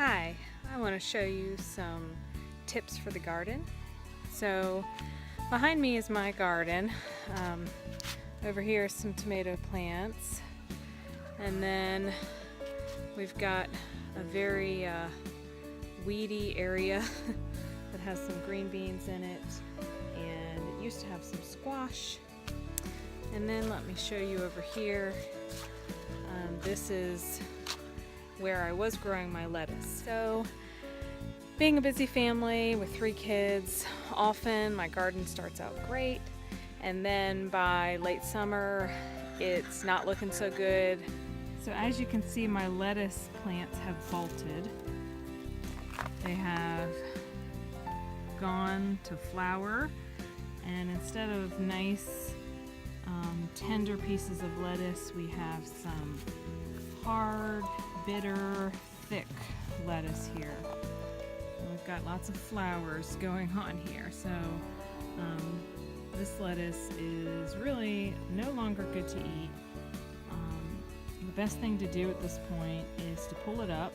Hi, I want to show you some tips for the garden. So behind me is my garden. Over here are some tomato plants, and then we've got a very weedy area that has some green beans in it, and it used to have some squash. And then let me show you over here. This is where I was growing my lettuce. So being a busy family with 3 kids, often my garden starts out great, and then by late summer it's not looking so good. So as you can see, my lettuce plants have bolted. They have gone to flower, and instead of nice tender pieces of lettuce, we have some hard, bitter, thick lettuce here. And we've got lots of flowers going on here. So this lettuce is really no longer good to eat. The best thing to do at this point is to pull it up,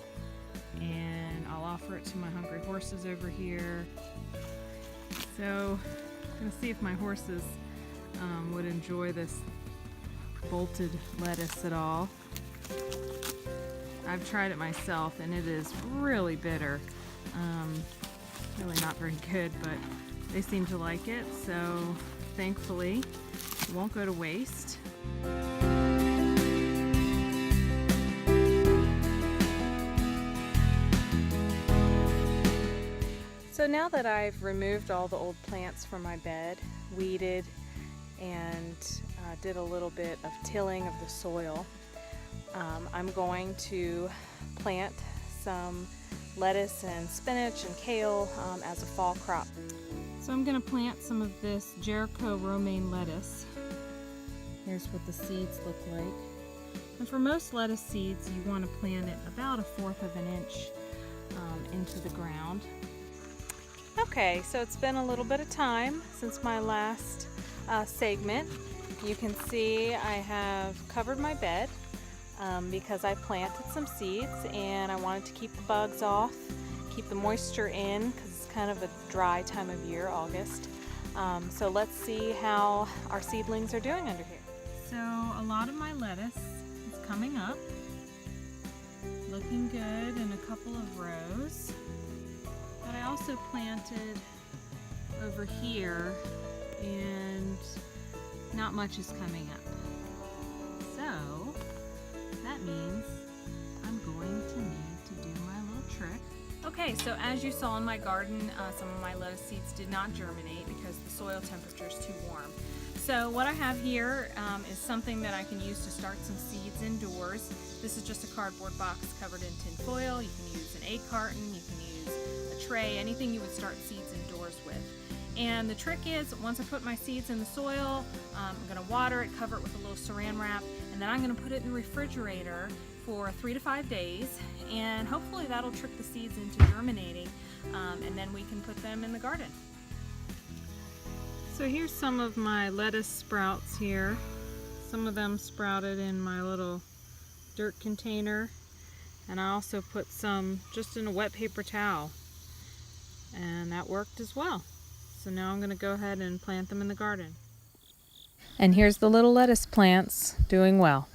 and I'll offer it to my hungry horses over here. So I'm going to see if my horses would enjoy this bolted lettuce at all. I've tried it myself and it is really bitter. Really not very good, but they seem to like it, so thankfully it won't go to waste. So now that I've removed all the old plants from my bed, weeded, and did a little bit of tilling of the soil, I'm going to plant some lettuce and spinach and kale as a fall crop. So I'm going to plant some of this Jericho romaine lettuce. Here's what the seeds look like. And for most lettuce seeds, you want to plant it about 1/4 of an inch into the ground. Okay, so it's been a little bit of time since my last segment. You can see I have covered my bed because I planted some seeds and I wanted to keep the bugs off, keep the moisture in, because it's kind of a dry time of year, August. So let's see how our seedlings are doing under here. So a lot of my lettuce is coming up, looking good in a couple of rows. But I also planted over here and not much is coming up. So that means I'm going to need to do my little trick. Okay, so as you saw in my garden, some of my lettuce seeds did not germinate because the soil temperature is too warm. So what I have here is something that I can use to start some seeds indoors. This is just a cardboard box covered in tin foil. You can use an egg carton, you can use a tray, anything you would start seeds indoors with. And the trick is, once I put my seeds in the soil, I'm going to water it, cover it with a little saran wrap, and then I'm going to put it in the refrigerator for 3 to 5 days, and hopefully that'll trick the seeds into germinating, and then we can put them in the garden. So here's some of my lettuce sprouts here. Some of them sprouted in my little dirt container, and I also put some just in a wet paper towel, and that worked as well. So now I'm going to go ahead and plant them in the garden. And here's the little lettuce plants doing well.